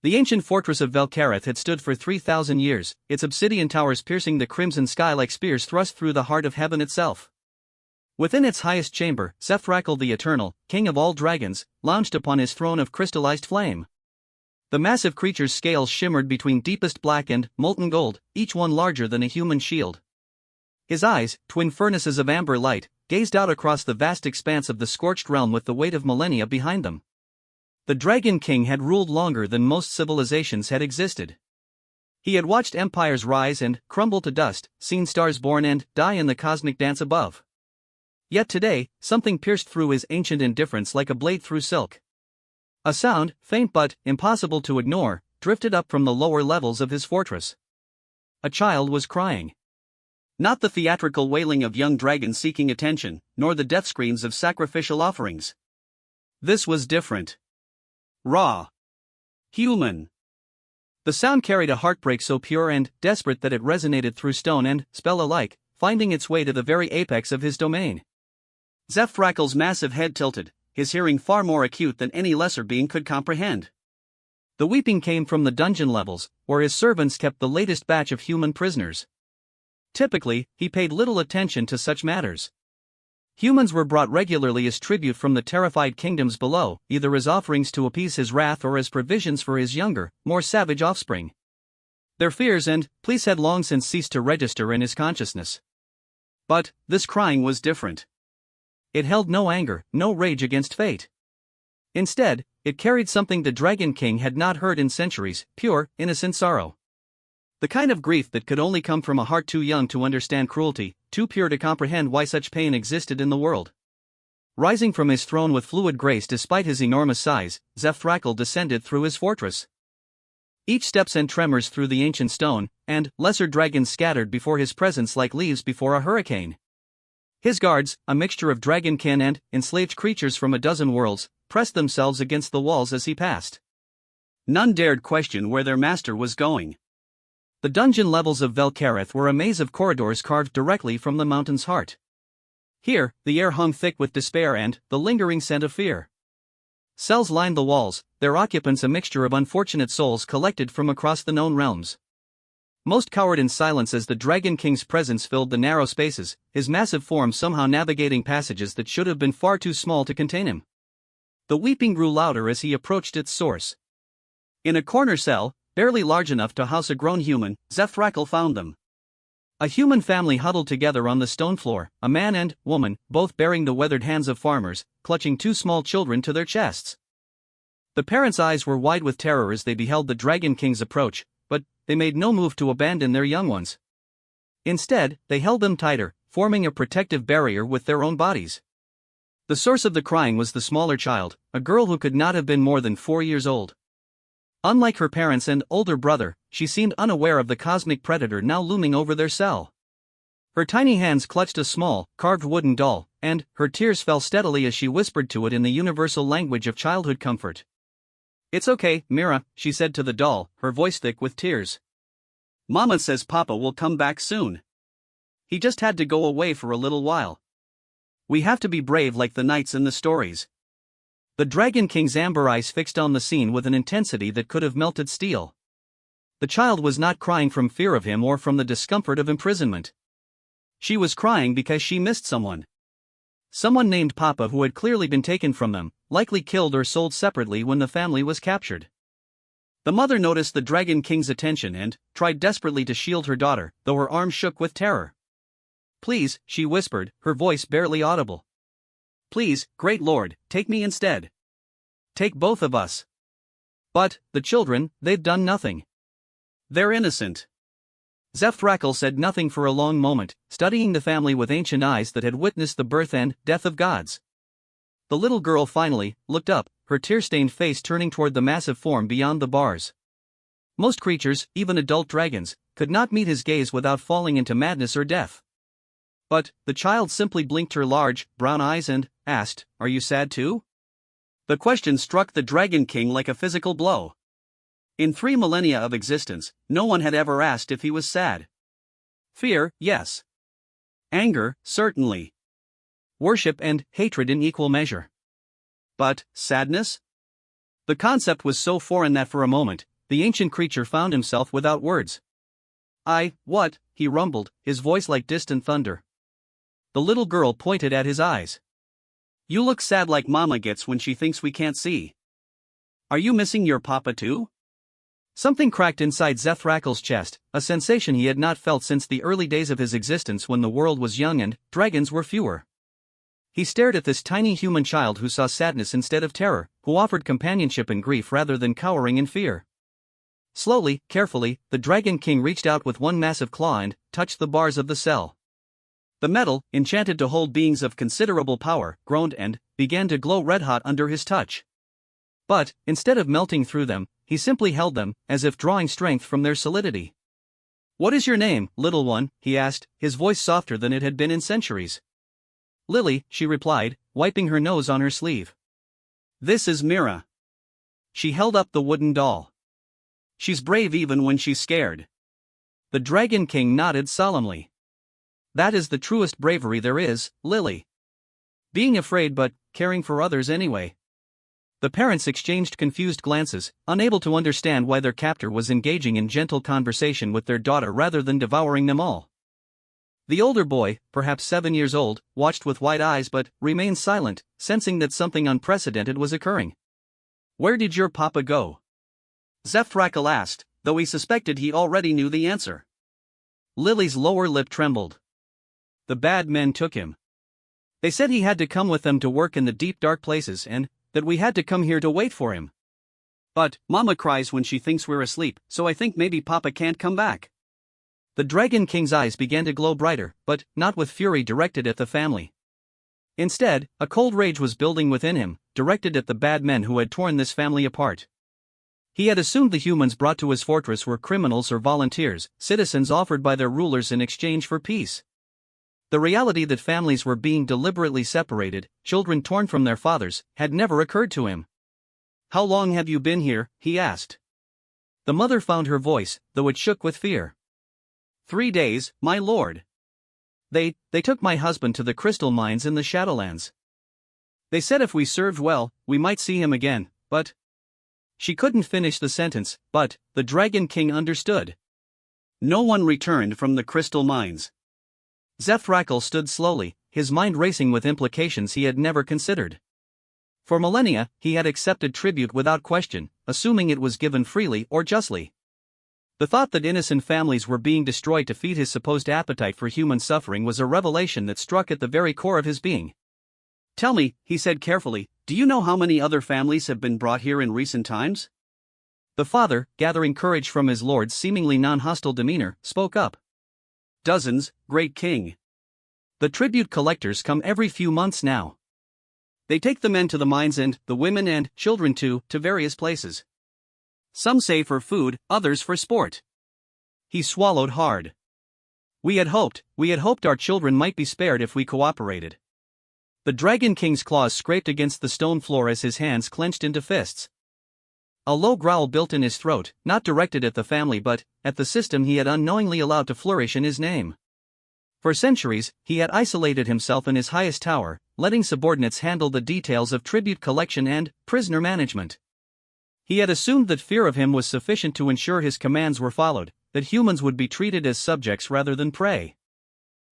The ancient fortress of Velkareth had stood for 3,000 years, its obsidian towers piercing the crimson sky like spears thrust through the heart of heaven itself. Within its highest chamber, Zethrakal the Eternal, king of all dragons, lounged upon his throne of crystallized flame. The massive creature's scales shimmered between deepest black and molten gold, each one larger than a human shield. His eyes, twin furnaces of amber light, gazed out across the vast expanse of the scorched realm with the weight of millennia behind them. The Dragon King had ruled longer than most civilizations had existed. He had watched empires rise and crumble to dust, seen stars born and die in the cosmic dance above. Yet today, something pierced through his ancient indifference like a blade through silk. A sound, faint but impossible to ignore, drifted up from the lower levels of his fortress. A child was crying. Not the theatrical wailing of young dragons seeking attention, nor the death screams of sacrificial offerings. This was different. Raw. Human. The sound carried a heartbreak so pure and desperate that it resonated through stone and spell alike, finding its way to the very apex of his domain. Zethrakal's massive head tilted, his hearing far more acute than any lesser being could comprehend. The weeping came from the dungeon levels, where his servants kept the latest batch of human prisoners. Typically, he paid little attention to such matters. Humans were brought regularly as tribute from the terrified kingdoms below, either as offerings to appease his wrath or as provisions for his younger, more savage offspring. Their fears and pleas had long since ceased to register in his consciousness. But this crying was different. It held no anger, no rage against fate. Instead, it carried something the Dragon King had not heard in centuries: pure, innocent sorrow. The kind of grief that could only come from a heart too young to understand cruelty, too pure to comprehend why such pain existed in the world. Rising from his throne with fluid grace despite his enormous size, Zethrakal descended through his fortress. Each step sent tremors through the ancient stone, and lesser dragons scattered before his presence like leaves before a hurricane. His guards, a mixture of dragonkin and enslaved creatures from a dozen worlds, pressed themselves against the walls as he passed. None dared question where their master was going. The dungeon levels of Velkareth were a maze of corridors carved directly from the mountain's heart. Here, the air hung thick with despair and the lingering scent of fear. Cells lined the walls, their occupants a mixture of unfortunate souls collected from across the known realms. Most cowered in silence as the Dragon King's presence filled the narrow spaces, his massive form somehow navigating passages that should have been far too small to contain him. The weeping grew louder as he approached its source. In a corner cell, barely large enough to house a grown human, Zethrakal found them. A human family huddled together on the stone floor, a man and woman, both bearing the weathered hands of farmers, clutching two small children to their chests. The parents' eyes were wide with terror as they beheld the Dragon King's approach, but they made no move to abandon their young ones. Instead, they held them tighter, forming a protective barrier with their own bodies. The source of the crying was the smaller child, a girl who could not have been more than 4 years old. Unlike her parents and older brother, she seemed unaware of the cosmic predator now looming over their cell. Her tiny hands clutched a small, carved wooden doll, and her tears fell steadily as she whispered to it in the universal language of childhood comfort. "It's okay, Mira," she said to the doll, her voice thick with tears. "Mama says Papa will come back soon. He just had to go away for a little while. We have to be brave like the knights in the stories." The Dragon King's amber eyes fixed on the scene with an intensity that could have melted steel. The child was not crying from fear of him or from the discomfort of imprisonment. She was crying because she missed someone. Someone named Papa who had clearly been taken from them, likely killed or sold separately when the family was captured. The mother noticed the Dragon King's attention and tried desperately to shield her daughter, though her arms shook with terror. "Please," she whispered, her voice barely audible. "Please, great lord, take me instead. Take both of us." "But, the children, they've done nothing. They're innocent." Zethrakal said nothing for a long moment, studying the family with ancient eyes that had witnessed the birth and death of gods. The little girl finally looked up, her tear-stained face turning toward the massive form beyond the bars. Most creatures, even adult dragons, could not meet his gaze without falling into madness or death. But the child simply blinked her large, brown eyes and asked, "Are you sad too?" The question struck the Dragon King like a physical blow. In 3 millennia of existence, no one had ever asked if he was sad. Fear, yes. Anger, certainly. Worship and hatred in equal measure. But sadness? The concept was so foreign that for a moment, the ancient creature found himself without words. What? He rumbled, his voice like distant thunder. The little girl pointed at his eyes. You look sad like Mama gets when she thinks we can't see. Are you missing your papa too? Something cracked inside Zethrakel's chest, a sensation he had not felt since the early days of his existence when the world was young and dragons were fewer. He stared at this tiny human child who saw sadness instead of terror, who offered companionship in grief rather than cowering in fear. Slowly, carefully, the Dragon King reached out with one massive claw and touched the bars of the cell. The metal, enchanted to hold beings of considerable power, groaned and began to glow red-hot under his touch. But, instead of melting through them, he simply held them, as if drawing strength from their solidity. What is your name, little one? He asked, his voice softer than it had been in centuries. Lily, she replied, wiping her nose on her sleeve. This is Mira. She held up the wooden doll. She's brave even when she's scared. The Dragon King nodded solemnly. That is the truest bravery there is, Lily. Being afraid but caring for others anyway. The parents exchanged confused glances, unable to understand why their captor was engaging in gentle conversation with their daughter rather than devouring them all. The older boy, perhaps 7 years old, watched with wide eyes but remained silent, sensing that something unprecedented was occurring. Where did your papa go? Zethrakel asked, though he suspected he already knew the answer. Lily's lower lip trembled. The bad men took him. They said he had to come with them to work in the deep dark places and that we had to come here to wait for him. But Mama cries when she thinks we're asleep, so I think maybe Papa can't come back. The Dragon King's eyes began to glow brighter, but not with fury directed at the family. Instead, a cold rage was building within him, directed at the bad men who had torn this family apart. He had assumed the humans brought to his fortress were criminals or volunteers, citizens offered by their rulers in exchange for peace. The reality that families were being deliberately separated, children torn from their fathers, had never occurred to him. How long have you been here? He asked. The mother found her voice, though it shook with fear. 3 days, my lord. They took my husband to the crystal mines in the Shadowlands. They said if we served well, we might see him again, but... She couldn't finish the sentence, but the Dragon King understood. No one returned from the crystal mines. Zethrakel stood slowly, his mind racing with implications he had never considered. For millennia, he had accepted tribute without question, assuming it was given freely or justly. The thought that innocent families were being destroyed to feed his supposed appetite for human suffering was a revelation that struck at the very core of his being. Tell me, he said carefully, do you know how many other families have been brought here in recent times? The father, gathering courage from his lord's seemingly non-hostile demeanor, spoke up. Dozens, great king. The tribute collectors come every few months now. They take the men to the mines and the women and children to various places. Some say for food, others for sport. He swallowed hard. We had hoped our children might be spared if we cooperated. The Dragon King's claws scraped against the stone floor as his hands clenched into fists. A low growl built in his throat, not directed at the family but at the system he had unknowingly allowed to flourish in his name. For centuries, he had isolated himself in his highest tower, letting subordinates handle the details of tribute collection and prisoner management. He had assumed that fear of him was sufficient to ensure his commands were followed, that humans would be treated as subjects rather than prey.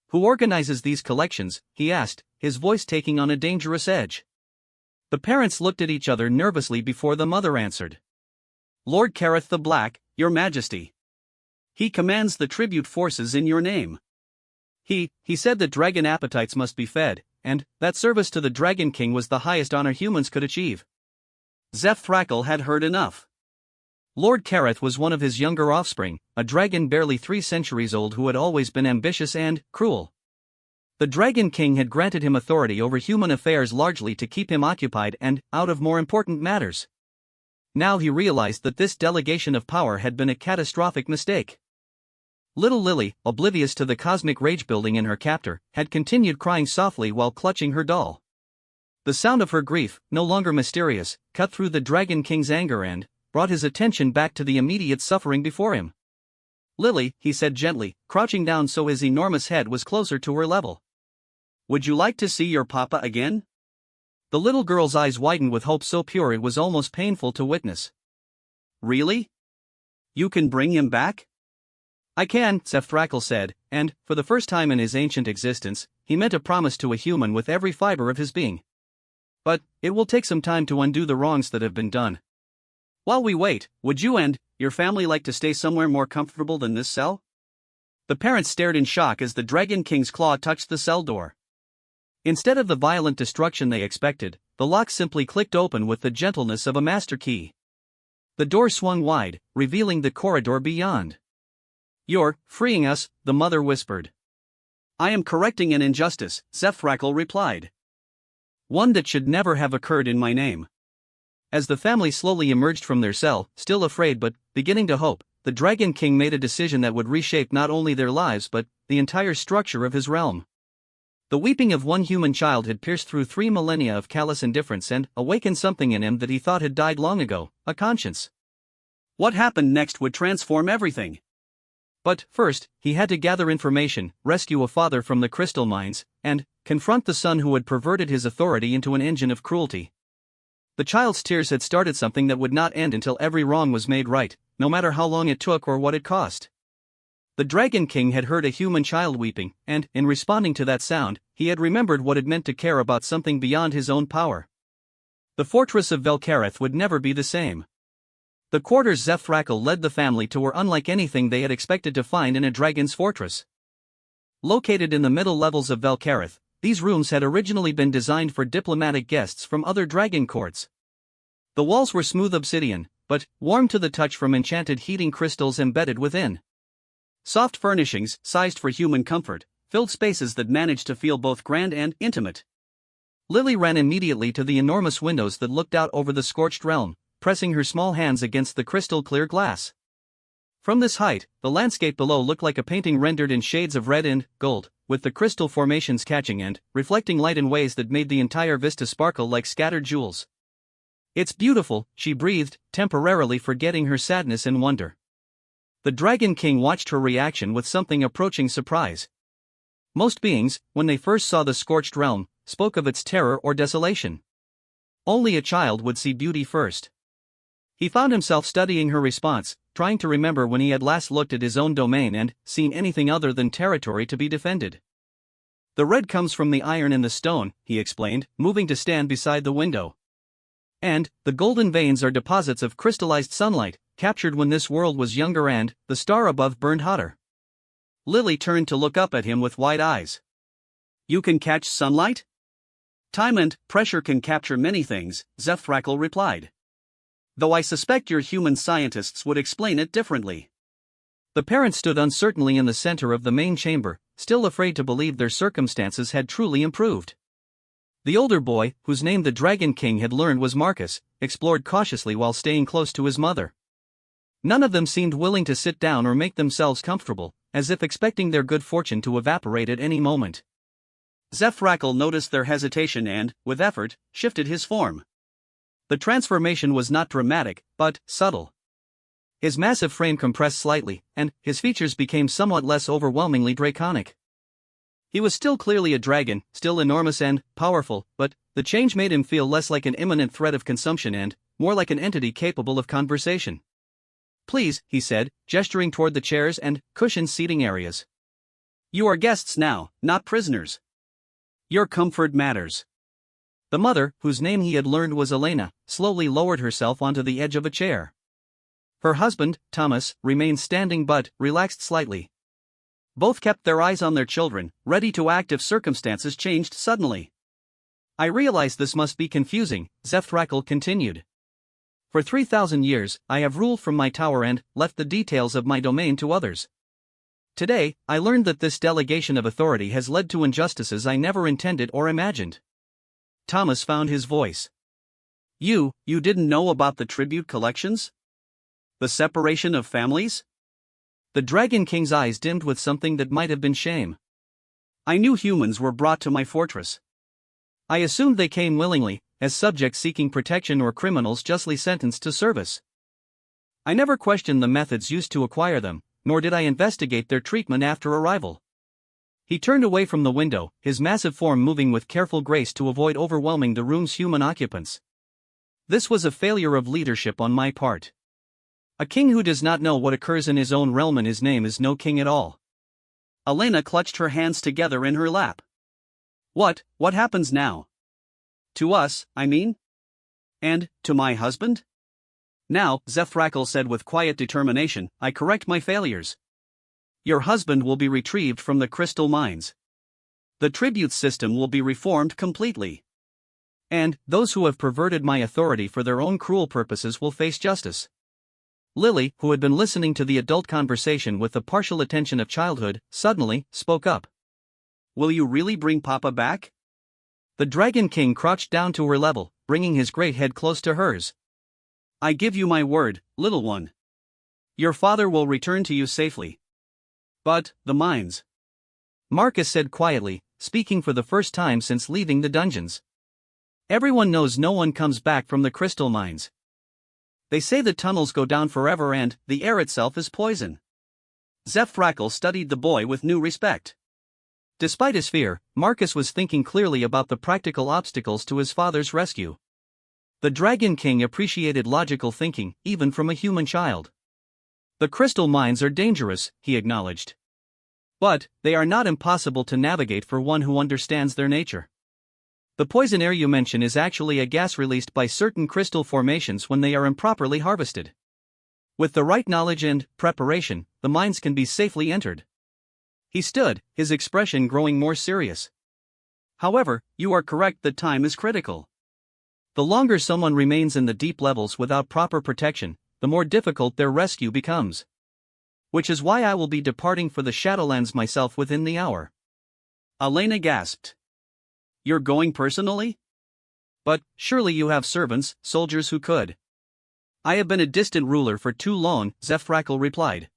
Who organizes these collections? He asked, his voice taking on a dangerous edge. The parents looked at each other nervously before the mother answered. Lord Kareth the Black, your majesty. He commands the tribute forces in your name. He said that dragon appetites must be fed, and that service to the Dragon King was the highest honor humans could achieve. Zethrakel had heard enough. Lord Kareth was one of his younger offspring, a dragon barely 3 centuries old who had always been ambitious and cruel. The Dragon King had granted him authority over human affairs largely to keep him occupied and out of more important matters. Now he realized that this delegation of power had been a catastrophic mistake. Little Lily, oblivious to the cosmic rage building in her captor, had continued crying softly while clutching her doll. The sound of her grief, no longer mysterious, cut through the Dragon King's anger and brought his attention back to the immediate suffering before him. Lily, he said gently, crouching down so his enormous head was closer to her level. Would you like to see your papa again? The little girl's eyes widened with hope so pure it was almost painful to witness. Really? You can bring him back? I can, Sefthrakal said, and, for the first time in his ancient existence, he meant a promise to a human with every fiber of his being. But it will take some time to undo the wrongs that have been done. While we wait, would you and your family like to stay somewhere more comfortable than this cell? The parents stared in shock as the Dragon King's claw touched the cell door. Instead of the violent destruction they expected, the lock simply clicked open with the gentleness of a master key. The door swung wide, revealing the corridor beyond. You're freeing us, the mother whispered. I am correcting an injustice, Sefthrakal replied. One that should never have occurred in my name. As the family slowly emerged from their cell, still afraid but beginning to hope, the Dragon King made a decision that would reshape not only their lives but the entire structure of his realm. The weeping of one human child had pierced through 3 millennia of callous indifference and awakened something in him that he thought had died long ago, a conscience. What happened next would transform everything. But first, he had to gather information, rescue a father from the crystal mines, and confront the son who had perverted his authority into an engine of cruelty. The child's tears had started something that would not end until every wrong was made right, no matter how long it took or what it cost. The Dragon King had heard a human child weeping, and, in responding to that sound, he had remembered what it meant to care about something beyond his own power. The fortress of Velkareth would never be the same. The quarters Sefthrakal led the family to were unlike anything they had expected to find in a dragon's fortress. Located in the middle levels of Velkareth, these rooms had originally been designed for diplomatic guests from other dragon courts. The walls were smooth obsidian, but warm to the touch from enchanted heating crystals embedded within. Soft furnishings, sized for human comfort, filled spaces that managed to feel both grand and intimate. Lily ran immediately to the enormous windows that looked out over the scorched realm, pressing her small hands against the crystal-clear glass. From this height, the landscape below looked like a painting rendered in shades of red and gold, with the crystal formations catching and reflecting light in ways that made the entire vista sparkle like scattered jewels. It's beautiful, she breathed, temporarily forgetting her sadness in wonder. The Dragon King watched her reaction with something approaching surprise. Most beings, when they first saw the scorched realm, spoke of its terror or desolation. Only a child would see beauty first. He found himself studying her response, trying to remember when he had last looked at his own domain and seen anything other than territory to be defended. The red comes from the iron in the stone, he explained, moving to stand beside the window. And the golden veins are deposits of crystallized sunlight, captured when this world was younger and the star above burned hotter. Lily turned to look up at him with wide eyes. You can catch sunlight? Time and pressure can capture many things, Sefthrakal replied. Though I suspect your human scientists would explain it differently. The parents stood uncertainly in the center of the main chamber, still afraid to believe their circumstances had truly improved. The older boy, whose name the Dragon King had learned was Marcus, explored cautiously while staying close to his mother. None of them seemed willing to sit down or make themselves comfortable, as if expecting their good fortune to evaporate at any moment. Sefthrakal noticed their hesitation and, with effort, shifted his form. The transformation was not dramatic, but subtle. His massive frame compressed slightly, and his features became somewhat less overwhelmingly draconic. He was still clearly a dragon, still enormous and powerful, but the change made him feel less like an imminent threat of consumption and more like an entity capable of conversation. Please, he said, gesturing toward the chairs and cushioned seating areas. You are guests now, not prisoners. Your comfort matters. The mother, whose name he had learned was Elena, slowly lowered herself onto the edge of a chair. Her husband, Thomas, remained standing but relaxed slightly. Both kept their eyes on their children, ready to act if circumstances changed suddenly. I realize this must be confusing, Sefthrakal continued. For 3,000 years, I have ruled from my tower and left the details of my domain to others. Today, I learned that this delegation of authority has led to injustices I never intended or imagined. Thomas found his voice. You didn't know about the tribute collections? The separation of families? The Dragon King's eyes dimmed with something that might have been shame. I knew humans were brought to my fortress. I assumed they came willingly, as subjects seeking protection or criminals justly sentenced to service. I never questioned the methods used to acquire them, nor did I investigate their treatment after arrival. He turned away from the window, his massive form moving with careful grace to avoid overwhelming the room's human occupants. This was a failure of leadership on my part. A king who does not know what occurs in his own realm and his name is no king at all. Elena clutched her hands together in her lap. What happens now? To us, I mean? And, to my husband? Now, Zefrakal said with quiet determination, I correct my failures. Your husband will be retrieved from the crystal mines. The tribute system will be reformed completely. And, those who have perverted my authority for their own cruel purposes will face justice. Lily, who had been listening to the adult conversation with the partial attention of childhood, suddenly spoke up. Will you really bring Papa back? The Dragon King crouched down to her level, bringing his great head close to hers. I give you my word, little one. Your father will return to you safely. But, the mines. Marcus said quietly, speaking for the first time since leaving the dungeons. Everyone knows no one comes back from the crystal mines. They say the tunnels go down forever and the air itself is poison. Zefrakal studied the boy with new respect. Despite his fear, Marcus was thinking clearly about the practical obstacles to his father's rescue. The Dragon King appreciated logical thinking, even from a human child. The crystal mines are dangerous, he acknowledged. But, they are not impossible to navigate for one who understands their nature. The poison air you mention is actually a gas released by certain crystal formations when they are improperly harvested. With the right knowledge and preparation, the mines can be safely entered. He stood, his expression growing more serious. However, you are correct that time is critical. The longer someone remains in the deep levels without proper protection, the more difficult their rescue becomes. Which is why I will be departing for the Shadowlands myself within the hour. Elena gasped. You're going personally? But, surely you have servants, soldiers who could. I have been a distant ruler for too long, Zefrakal replied.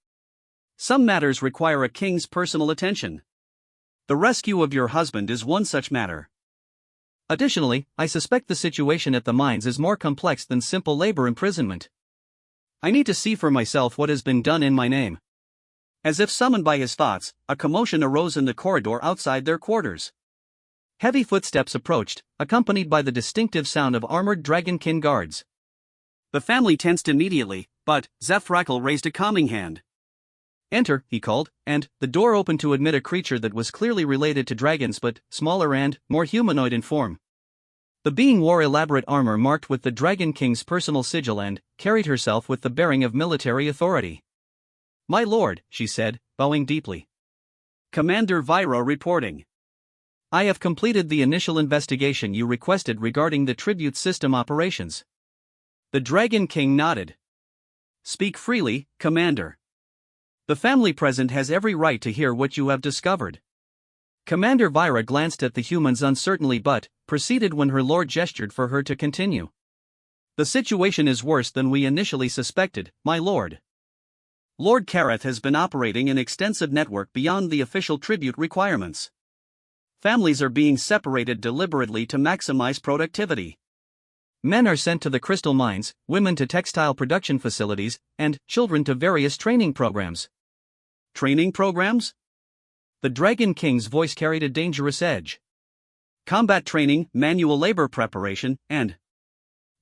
Some matters require a king's personal attention. The rescue of your husband is one such matter. Additionally, I suspect the situation at the mines is more complex than simple labor imprisonment. I need to see for myself what has been done in my name. As if summoned by his thoughts, a commotion arose in the corridor outside their quarters. Heavy footsteps approached, accompanied by the distinctive sound of armored dragonkin guards. The family tensed immediately, but Zefrakal raised a calming hand. Enter, he called, and the door opened to admit a creature that was clearly related to dragons but smaller and more humanoid in form. The being wore elaborate armor marked with the Dragon King's personal sigil and carried herself with the bearing of military authority. My lord, she said, bowing deeply. Commander Vyra reporting. I have completed the initial investigation you requested regarding the tribute system operations. The Dragon King nodded. Speak freely, Commander. The family present has every right to hear what you have discovered. Commander Vyra glanced at the humans uncertainly but proceeded when her lord gestured for her to continue. The situation is worse than we initially suspected, my lord. Lord Kareth has been operating an extensive network beyond the official tribute requirements. Families are being separated deliberately to maximize productivity. Men are sent to the crystal mines, women to textile production facilities, and children to various training programs. Training programs? The Dragon King's voice carried a dangerous edge. Combat training, manual labor preparation, and...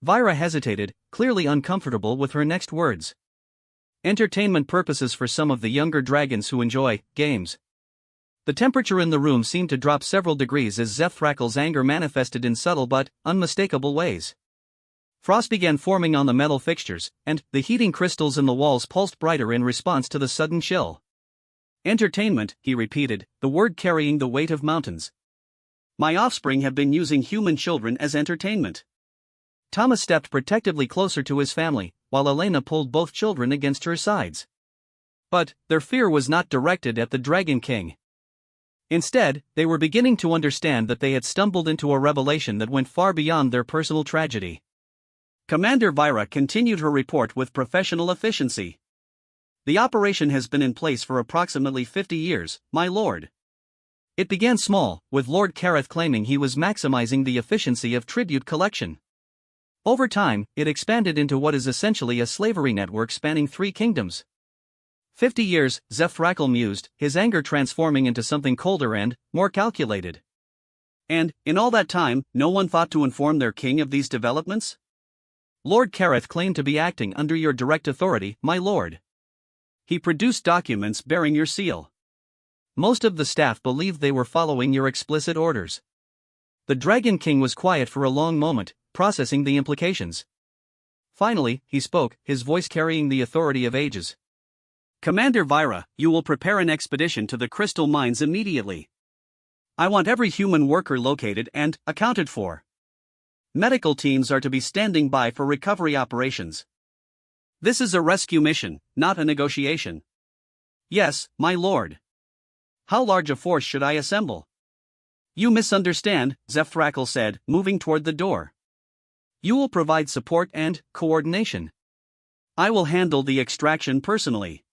Vyra hesitated, clearly uncomfortable with her next words. Entertainment purposes for some of the younger dragons who enjoy games. The temperature in the room seemed to drop several degrees as Zefrakal's anger manifested in subtle but unmistakable ways. Frost began forming on the metal fixtures, and the heating crystals in the walls pulsed brighter in response to the sudden chill. Entertainment, he repeated, the word carrying the weight of mountains. My offspring have been using human children as entertainment. Thomas stepped protectively closer to his family, while Elena pulled both children against her sides. But their fear was not directed at the Dragon King. Instead, they were beginning to understand that they had stumbled into a revelation that went far beyond their personal tragedy. Commander Vyra continued her report with professional efficiency. The operation has been in place for approximately 50 years, my lord. It began small, with Lord Kareth claiming he was maximizing the efficiency of tribute collection. Over time, it expanded into what is essentially a slavery network spanning 3 kingdoms. 50 years, Zefrakal mused, his anger transforming into something colder and more calculated. And, in all that time, no one thought to inform their king of these developments? Lord Kareth claimed to be acting under your direct authority, my lord. He produced documents bearing your seal. Most of the staff believed they were following your explicit orders. The Dragon King was quiet for a long moment, processing the implications. Finally, he spoke, his voice carrying the authority of ages. Commander Vyra, you will prepare an expedition to the crystal mines immediately. I want every human worker located and accounted for. Medical teams are to be standing by for recovery operations. This is a rescue mission, not a negotiation. Yes, my lord. How large a force should I assemble? You misunderstand, Zefthrakal said, moving toward the door. You will provide support and coordination. I will handle the extraction personally.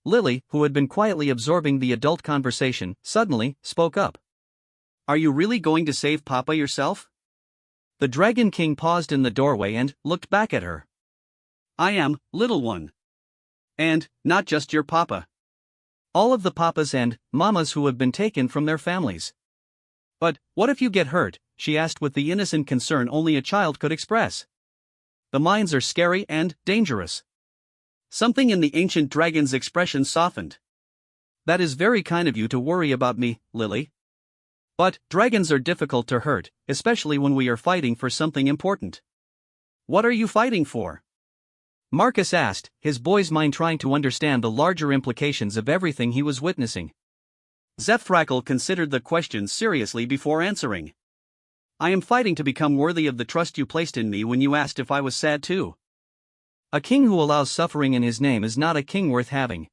Lily, who had been quietly absorbing the adult conversation, suddenly spoke up. Are you really going to save Papa yourself? The Dragon King paused in the doorway and looked back at her. I am, little one. And, not just your papa. All of the papas and mamas who have been taken from their families. But, what if you get hurt? She asked with the innocent concern only a child could express. The mines are scary and dangerous. Something in the ancient dragon's expression softened. That is very kind of you to worry about me, Lily. But, dragons are difficult to hurt, especially when we are fighting for something important. What are you fighting for? Marcus asked, his boy's mind trying to understand the larger implications of everything he was witnessing. Zefthrakal considered the question seriously before answering. I am fighting to become worthy of the trust you placed in me when you asked if I was sad too. A king who allows suffering in his name is not a king worth having.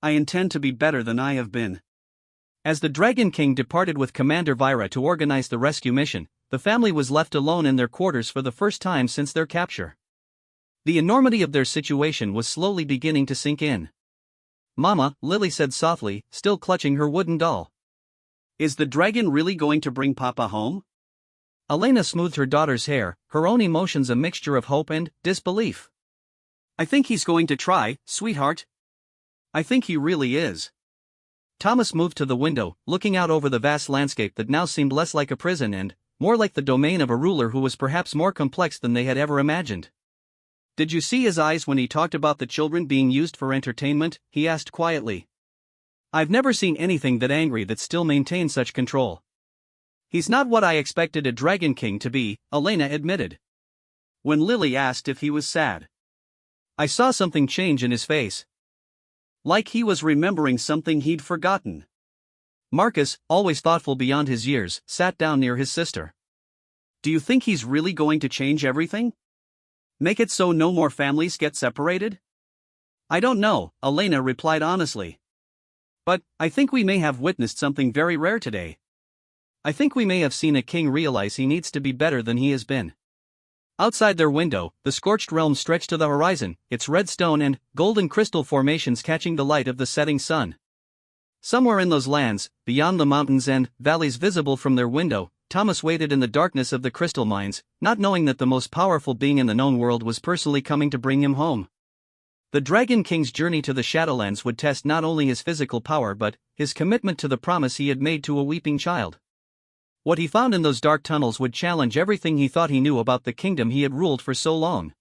I intend to be better than I have been. As the Dragon King departed with Commander Vyra to organize the rescue mission, the family was left alone in their quarters for the first time since their capture. The enormity of their situation was slowly beginning to sink in. Mama, Lily said softly, still clutching her wooden doll. Is the dragon really going to bring Papa home? Elena smoothed her daughter's hair, her own emotions a mixture of hope and disbelief. I think he's going to try, sweetheart. I think he really is. Thomas moved to the window, looking out over the vast landscape that now seemed less like a prison and more like the domain of a ruler who was perhaps more complex than they had ever imagined. Did you see his eyes when he talked about the children being used for entertainment? He asked quietly. I've never seen anything that angry that still maintains such control. He's not what I expected a Dragon King to be, Elena admitted. When Lily asked if he was sad, I saw something change in his face. Like he was remembering something he'd forgotten. Marcus, always thoughtful beyond his years, sat down near his sister. Do you think he's really going to change everything? Make it so no more families get separated? I don't know, Elena replied honestly. But, I think we may have witnessed something very rare today. I think we may have seen a king realize he needs to be better than he has been. Outside their window, the scorched realm stretched to the horizon, its red stone and golden crystal formations catching the light of the setting sun. Somewhere in those lands, beyond the mountains and valleys visible from their window, Thomas waited in the darkness of the crystal mines, not knowing that the most powerful being in the known world was personally coming to bring him home. The Dragon King's journey to the Shadowlands would test not only his physical power but his commitment to the promise he had made to a weeping child. What he found in those dark tunnels would challenge everything he thought he knew about the kingdom he had ruled for so long.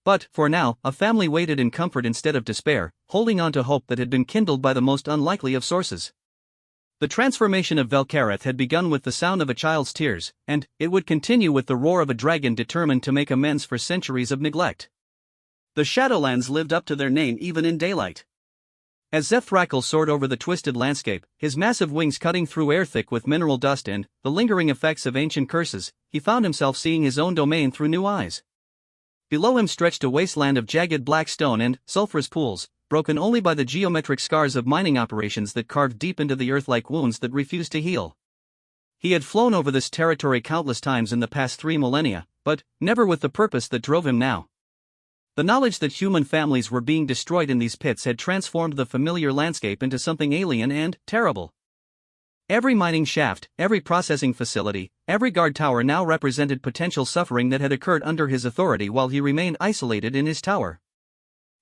But, for now, a family waited in comfort instead of despair, holding on to hope that had been kindled by the most unlikely of sources. The transformation of Velkareth had begun with the sound of a child's tears, and it would continue with the roar of a dragon determined to make amends for centuries of neglect. The Shadowlands lived up to their name even in daylight. As Zefthrakal soared over the twisted landscape, his massive wings cutting through air thick with mineral dust and the lingering effects of ancient curses, he found himself seeing his own domain through new eyes. Below him stretched a wasteland of jagged black stone and sulphurous pools, broken only by the geometric scars of mining operations that carved deep into the earth like wounds that refused to heal. He had flown over this territory countless times in the past 3 millennia, but never with the purpose that drove him now. The knowledge that human families were being destroyed in these pits had transformed the familiar landscape into something alien and terrible. Every mining shaft, every processing facility, every guard tower now represented potential suffering that had occurred under his authority while he remained isolated in his tower.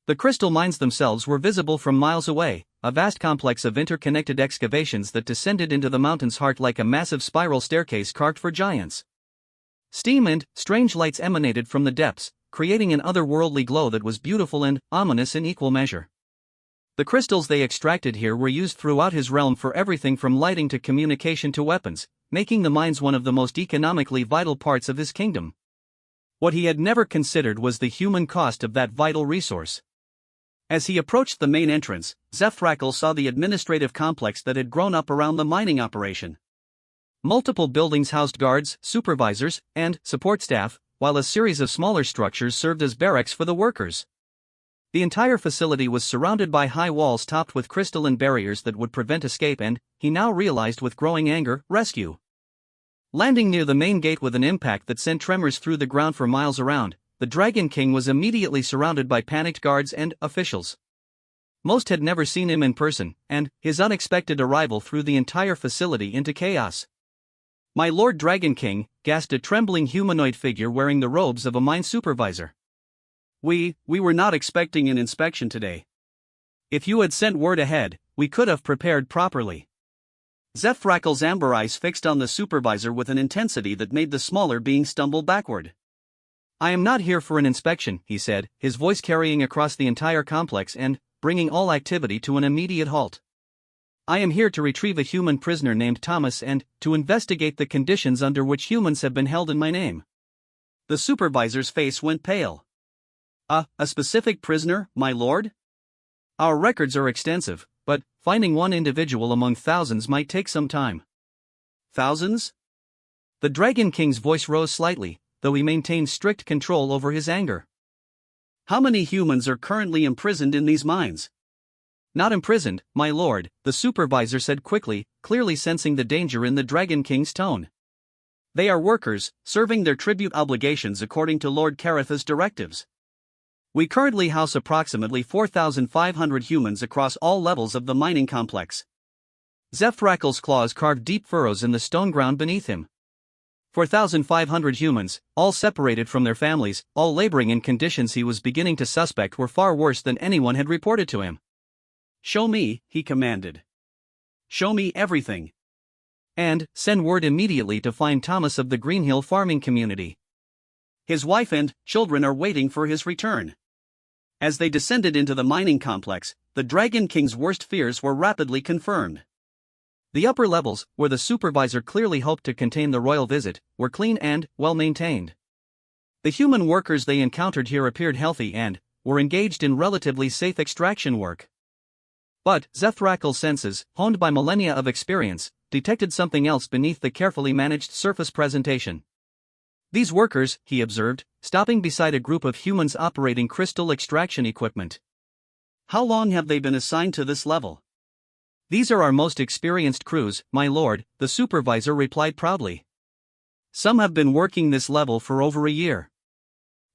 The crystal mines themselves were visible from miles away, a vast complex of interconnected excavations that descended into the mountain's heart like a massive spiral staircase carved for giants. Steam and strange lights emanated from the depths, creating an otherworldly glow that was beautiful and ominous in equal measure. The crystals they extracted here were used throughout his realm for everything from lighting to communication to weapons, making the mines one of the most economically vital parts of his kingdom. What he had never considered was the human cost of that vital resource. As he approached the main entrance, Zethrakal saw the administrative complex that had grown up around the mining operation. Multiple buildings housed guards, supervisors, and support staff, while a series of smaller structures served as barracks for the workers. The entire facility was surrounded by high walls topped with crystalline barriers that would prevent escape and, he now realized with growing anger, rescue. Landing near the main gate with an impact that sent tremors through the ground for miles around, the Dragon King was immediately surrounded by panicked guards and officials. Most had never seen him in person, and his unexpected arrival threw the entire facility into chaos. "My Lord Dragon King," gasped a trembling humanoid figure wearing the robes of a mine supervisor. We were not expecting an inspection today. If you had sent word ahead, we could have prepared properly." Zethrakal's amber eyes fixed on the supervisor with an intensity that made the smaller being stumble backward. "I am not here for an inspection," he said, his voice carrying across the entire complex and bringing all activity to an immediate halt. "I am here to retrieve a human prisoner named Thomas and to investigate the conditions under which humans have been held in my name." The supervisor's face went pale. A specific prisoner, my lord? Our records are extensive, but finding one individual among thousands might take some time." "Thousands?" The Dragon King's voice rose slightly, though he maintained strict control over his anger. "How many humans are currently imprisoned in these mines?" "Not imprisoned, my lord," the supervisor said quickly, clearly sensing the danger in the Dragon King's tone. "They are workers, serving their tribute obligations according to Lord Caratha's directives. We currently house approximately 4,500 humans across all levels of the mining complex." Zethrakal's claws carved deep furrows in the stone ground beneath him. 4,500 humans, all separated from their families, all laboring in conditions he was beginning to suspect were far worse than anyone had reported to him. "Show me," he commanded. "Show me everything. And send word immediately to find Thomas of the Greenhill farming community. His wife and children are waiting for his return." As they descended into the mining complex, the Dragon King's worst fears were rapidly confirmed. The upper levels, where the supervisor clearly hoped to contain the royal visit, were clean and well-maintained. The human workers they encountered here appeared healthy and were engaged in relatively safe extraction work. But Zethrakal's senses, honed by millennia of experience, detected something else beneath the carefully managed surface presentation. "These workers," he observed, stopping beside a group of humans operating crystal extraction equipment. "How long have they been assigned to this level?" "These are our most experienced crews, my lord," the supervisor replied proudly. "Some have been working this level for over a year."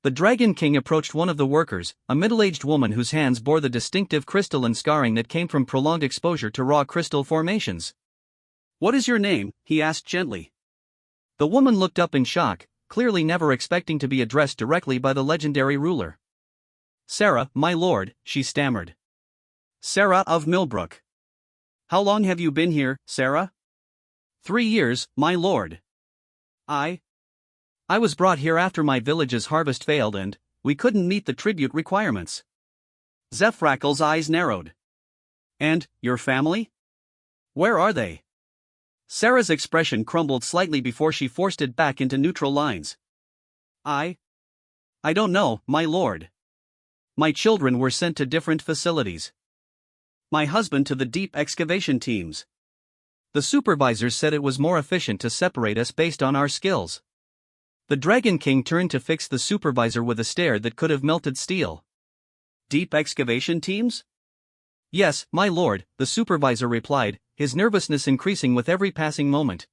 The Dragon King approached one of the workers, a middle-aged woman whose hands bore the distinctive crystalline scarring that came from prolonged exposure to raw crystal formations. "What is your name?" he asked gently. The woman looked up in shock, clearly never expecting to be addressed directly by the legendary ruler. "Sarah, my lord," she stammered. "Sarah of Millbrook. How long have you been here, Sarah?" 3 years, my lord. I was brought here after my village's harvest failed and we couldn't meet the tribute requirements." Zethrakal's eyes narrowed. "And your family? Where are they?" Sarah's expression crumbled slightly before she forced it back into neutral lines. I don't know, my lord. My children were sent to different facilities. My husband to the deep excavation teams. The supervisors said it was more efficient to separate us based on our skills." The Dragon King turned to fix the supervisor with a stare that could have melted steel. "Deep excavation teams?" "Yes, my lord," the supervisor replied, his nervousness increasing with every passing moment.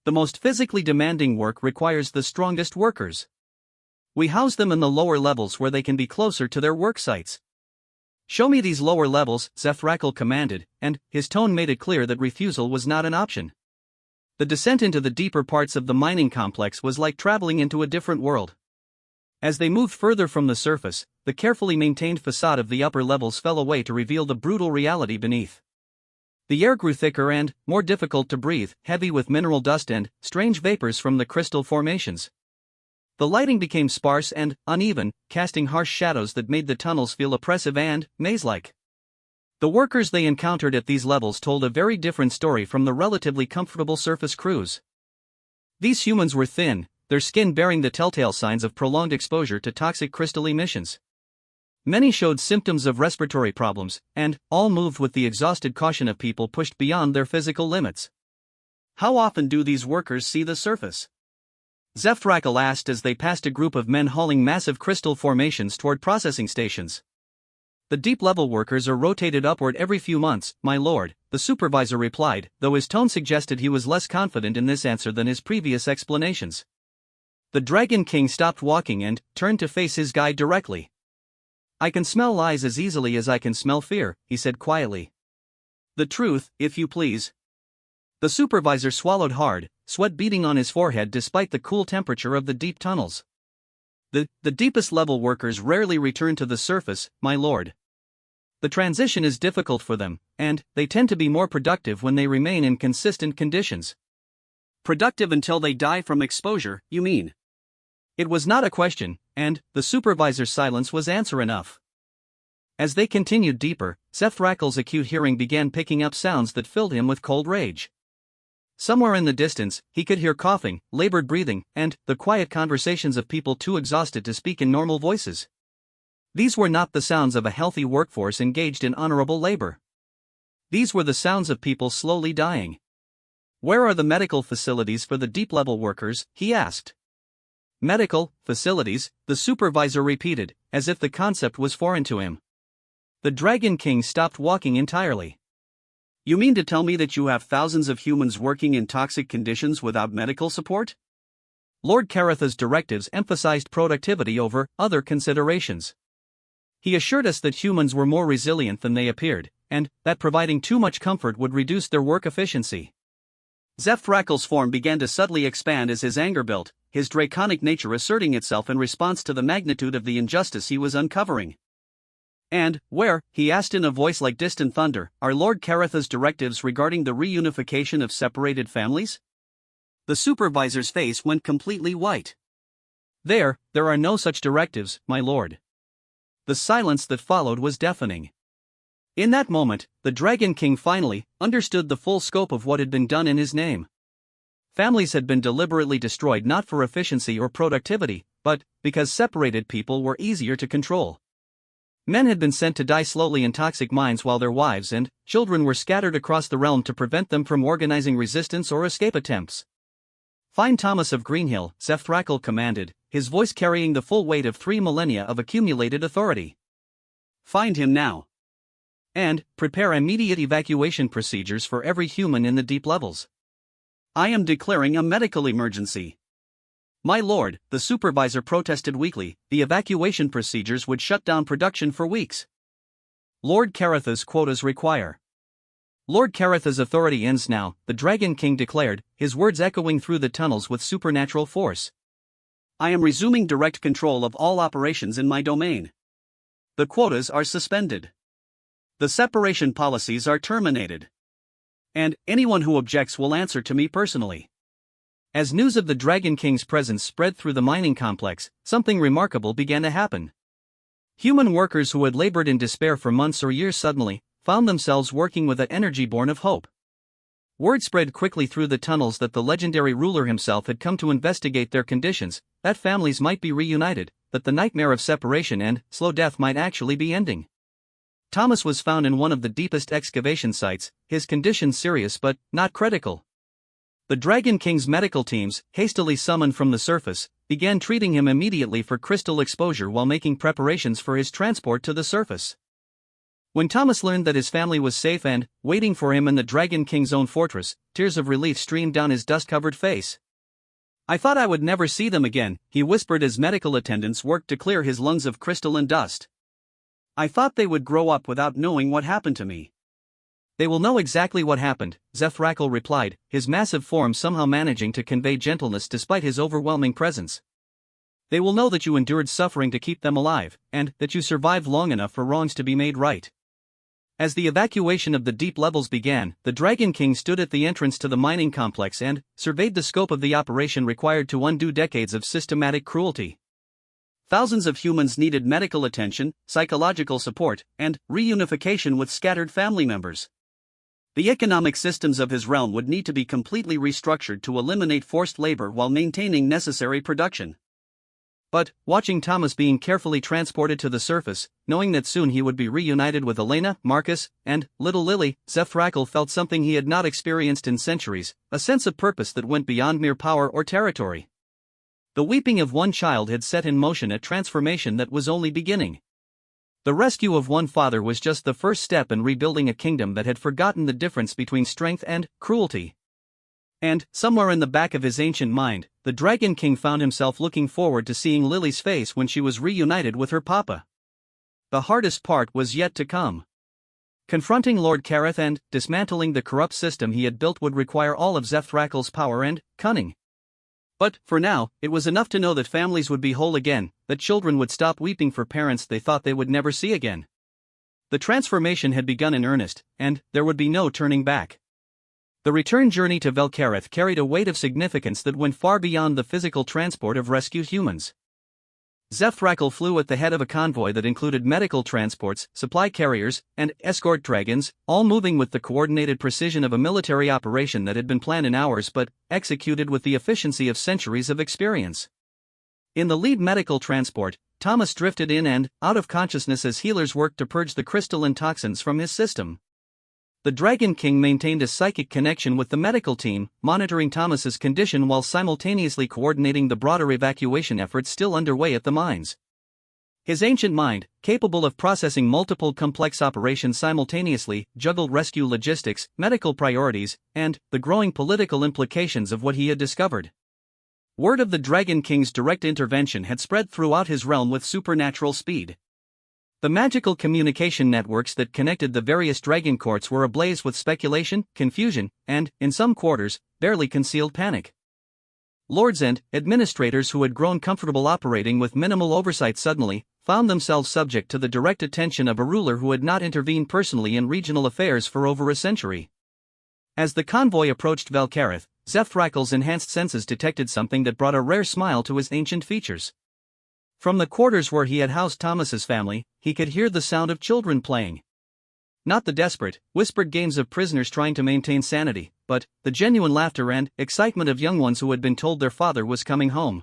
"The most physically demanding work requires the strongest workers. We house them in the lower levels where they can be closer to their work sites." "Show me these lower levels," Zethrakal commanded, and his tone made it clear that refusal was not an option. The descent into the deeper parts of the mining complex was like traveling into a different world. As they moved further from the surface, the carefully maintained facade of the upper levels fell away to reveal the brutal reality beneath. The air grew thicker and more difficult to breathe, heavy with mineral dust and strange vapors from the crystal formations. The lighting became sparse and uneven, casting harsh shadows that made the tunnels feel oppressive and maze-like. The workers they encountered at these levels told a very different story from the relatively comfortable surface crews. These humans were thin, their skin bearing the telltale signs of prolonged exposure to toxic crystal emissions. Many showed symptoms of respiratory problems, and all moved with the exhausted caution of people pushed beyond their physical limits. "How often do these workers see the surface?" Zefrakal asked as they passed a group of men hauling massive crystal formations toward processing stations. "The deep-level workers are rotated upward every few months, my lord," the supervisor replied, though his tone suggested he was less confident in this answer than his previous explanations. The Dragon King stopped walking and turned to face his guide directly. "I can smell lies as easily as I can smell fear," he said quietly. "The truth, if you please." The supervisor swallowed hard, sweat beading on his forehead despite the cool temperature of the deep tunnels. The deepest level workers rarely return to the surface, my lord. The transition is difficult for them, and they tend to be more productive when they remain in consistent conditions. Productive until they die from exposure, you mean? It was not a question, and the supervisor's silence was answer enough. As they continued deeper, Zefrakal's acute hearing began picking up sounds that filled him with cold rage. Somewhere in the distance, he could hear coughing, labored breathing, and the quiet conversations of people too exhausted to speak in normal voices. These were not the sounds of a healthy workforce engaged in honorable labor. These were the sounds of people slowly dying. "Where are the medical facilities for the deep-level workers?" he asked. "Medical facilities," the supervisor repeated, as if the concept was foreign to him. The Dragon King stopped walking entirely. "You mean to tell me that you have thousands of humans working in toxic conditions without medical support?" Lord Caratha's directives emphasized productivity over other considerations. He assured us that humans were more resilient than they appeared, and that providing too much comfort would reduce their work efficiency. Zefrakal's form began to subtly expand as his anger built, his draconic nature asserting itself in response to the magnitude of the injustice he was uncovering. "And where," he asked in a voice like distant thunder, "are Lord Caratha's directives regarding the reunification of separated families?" The supervisor's face went completely white. There are no such directives, my lord." The silence that followed was deafening. In that moment, the Dragon King finally understood the full scope of what had been done in his name. Families had been deliberately destroyed not for efficiency or productivity, but because separated people were easier to control. Men had been sent to die slowly in toxic mines while their wives and children were scattered across the realm to prevent them from organizing resistance or escape attempts. "Find Thomas of Greenhill," Zefrakal commanded, his voice carrying the full weight of 3 millennia of accumulated authority. "Find him now. And prepare immediate evacuation procedures for every human in the deep levels. I am declaring a medical emergency." "My lord," the supervisor protested weakly, "the evacuation procedures would shut down production for weeks." "Lord Caratha's quotas require." "Lord Caratha's authority ends now," the Dragon King declared, his words echoing through the tunnels with supernatural force. "I am resuming direct control of all operations in my domain. The quotas are suspended. The separation policies are terminated. And anyone who objects will answer to me personally." As news of the Dragon King's presence spread through the mining complex, something remarkable began to happen. Human workers who had labored in despair for months or years suddenly found themselves working with an energy born of hope. Word spread quickly through the tunnels that the legendary ruler himself had come to investigate their conditions, that families might be reunited, that the nightmare of separation and slow death might actually be ending. Thomas was found in one of the deepest excavation sites, his condition serious but not critical. The Dragon King's medical teams, hastily summoned from the surface, began treating him immediately for crystal exposure while making preparations for his transport to the surface. When Thomas learned that his family was safe and waiting for him in the Dragon King's own fortress, tears of relief streamed down his dust-covered face. "I thought I would never see them again," he whispered as medical attendants worked to clear his lungs of crystal and dust. "I thought they would grow up without knowing what happened to me." "They will know exactly what happened," Zefrakal replied, his massive form somehow managing to convey gentleness despite his overwhelming presence. "They will know that you endured suffering to keep them alive, and that you survived long enough for wrongs to be made right. As the evacuation of the deep levels began, the Dragon King stood at the entrance to the mining complex and surveyed the scope of the operation required to undo decades of systematic cruelty. Thousands of humans needed medical attention, psychological support, and reunification with scattered family members. The economic systems of his realm would need to be completely restructured to eliminate forced labor while maintaining necessary production. But, watching Thomas being carefully transported to the surface, knowing that soon he would be reunited with Elena, Marcus, and little Lily, Zefrakal felt something he had not experienced in centuries, a sense of purpose that went beyond mere power or territory. The weeping of one child had set in motion a transformation that was only beginning. The rescue of one father was just the first step in rebuilding a kingdom that had forgotten the difference between strength and cruelty. And, somewhere in the back of his ancient mind, the Dragon King found himself looking forward to seeing Lily's face when she was reunited with her papa. The hardest part was yet to come. Confronting Lord Kareth and dismantling the corrupt system he had built would require all of Zefrakal's power and cunning. But, for now, it was enough to know that families would be whole again, that children would stop weeping for parents they thought they would never see again. The transformation had begun in earnest, and there would be no turning back. The return journey to Velkareth carried a weight of significance that went far beyond the physical transport of rescued humans. Zefrakal flew at the head of a convoy that included medical transports, supply carriers, and escort dragons, all moving with the coordinated precision of a military operation that had been planned in hours but executed with the efficiency of centuries of experience. In the lead medical transport, Thomas drifted in and out of consciousness as healers worked to purge the crystalline toxins from his system. The Dragon King maintained a psychic connection with the medical team, monitoring Thomas's condition while simultaneously coordinating the broader evacuation efforts still underway at the mines. His ancient mind, capable of processing multiple complex operations simultaneously, juggled rescue logistics, medical priorities, and the growing political implications of what he had discovered. Word of the Dragon King's direct intervention had spread throughout his realm with supernatural speed. The magical communication networks that connected the various dragon courts were ablaze with speculation, confusion, and, in some quarters, barely concealed panic. Lords and administrators who had grown comfortable operating with minimal oversight suddenly found themselves subject to the direct attention of a ruler who had not intervened personally in regional affairs for over a century. As the convoy approached Velkareth, Zefrakal's enhanced senses detected something that brought a rare smile to his ancient features. From the quarters where he had housed Thomas's family, he could hear the sound of children playing. Not the desperate, whispered games of prisoners trying to maintain sanity, but the genuine laughter and excitement of young ones who had been told their father was coming home.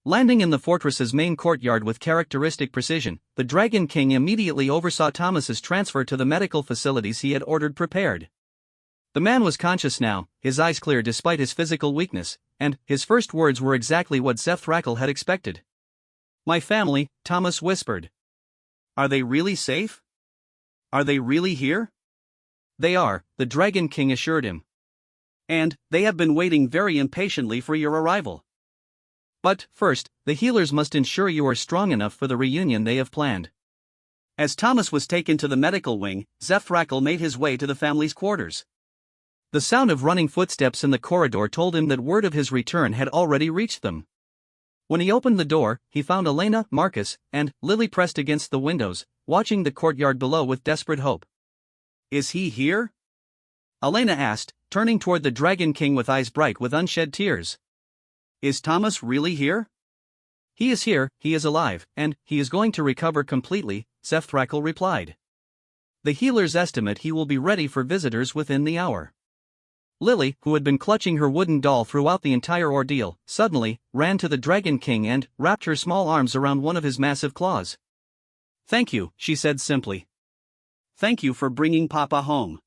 Landing in the fortress's main courtyard with characteristic precision, the Dragon King immediately oversaw Thomas's transfer to the medical facilities he had ordered prepared. The man was conscious now, his eyes clear despite his physical weakness, and his first words were exactly what Zefrakal had expected. "My family," Thomas whispered. "Are they really safe? Are they really here?" "They are," the Dragon King assured him. "And they have been waiting very impatiently for your arrival. But, first, the healers must ensure you are strong enough for the reunion they have planned." As Thomas was taken to the medical wing, Zefrakal made his way to the family's quarters. The sound of running footsteps in the corridor told him that word of his return had already reached them. When he opened the door, he found Elena, Marcus, and Lily pressed against the windows, watching the courtyard below with desperate hope. "Is he here?" Elena asked, turning toward the Dragon King with eyes bright with unshed tears. "Is Thomas really here?" "He is here, he is alive, and he is going to recover completely," Zefrakal replied. "The healers estimate he will be ready for visitors within the hour." Lily, who had been clutching her wooden doll throughout the entire ordeal, suddenly ran to the Dragon King and wrapped her small arms around one of his massive claws. "Thank you," she said simply. "Thank you for bringing Papa home."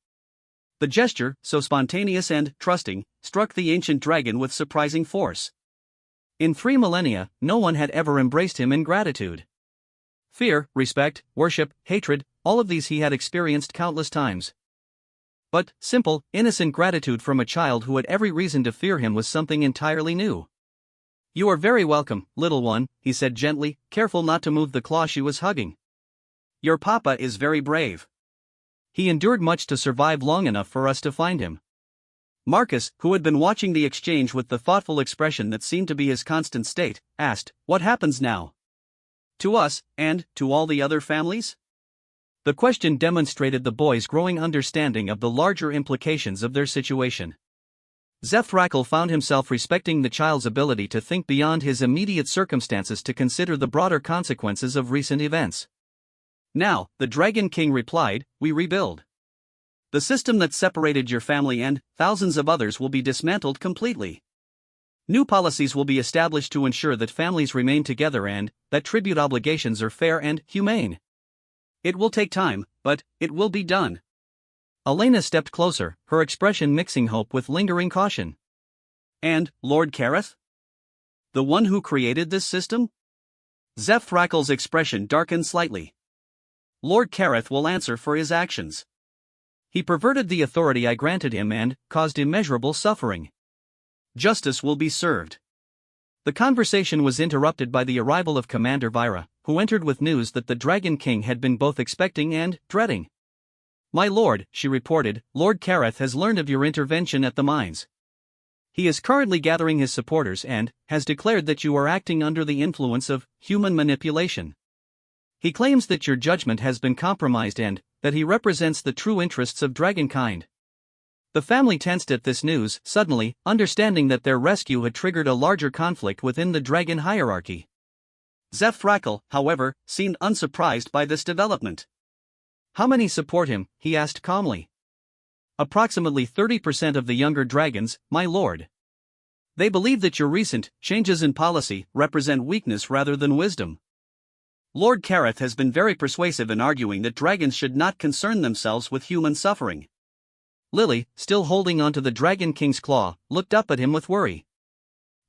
The gesture, so spontaneous and trusting, struck the ancient dragon with surprising force. In 3 millennia, no one had ever embraced him in gratitude. Fear, respect, worship, hatred, all of these he had experienced countless times. But simple, innocent gratitude from a child who had every reason to fear him was something entirely new. "You are very welcome, little one," he said gently, careful not to move the claw she was hugging. "Your papa is very brave. He endured much to survive long enough for us to find him." Marcus, who had been watching the exchange with the thoughtful expression that seemed to be his constant state, asked, "What happens now? To us, and to all the other families?" The question demonstrated the boys' growing understanding of the larger implications of their situation. Zefrakal found himself respecting the child's ability to think beyond his immediate circumstances to consider the broader consequences of recent events. Now, the Dragon King replied, we rebuild. The system that separated your family and thousands of others will be dismantled completely. New policies will be established to ensure that families remain together and that tribute obligations are fair and humane. It will take time, but it will be done. Elena stepped closer, her expression mixing hope with lingering caution. And Lord Kareth? The one who created this system? Zefrakal's expression darkened slightly. Lord Kareth will answer for his actions. He perverted the authority I granted him and caused immeasurable suffering. Justice will be served. The conversation was interrupted by the arrival of Commander Vyra, who entered with news that the Dragon King had been both expecting and dreading. My lord, she reported, Lord Kareth has learned of your intervention at the mines. He is currently gathering his supporters and has declared that you are acting under the influence of human manipulation. He claims that your judgment has been compromised and that he represents the true interests of dragonkind. The family tensed at this news, suddenly understanding that their rescue had triggered a larger conflict within the dragon hierarchy. Zefrakal, however, seemed unsurprised by this development. How many support him? He asked calmly. Approximately 30% of the younger dragons, my lord. They believe that your recent changes in policy represent weakness rather than wisdom. Lord Kareth has been very persuasive in arguing that dragons should not concern themselves with human suffering. Lily, still holding onto the Dragon King's claw, looked up at him with worry.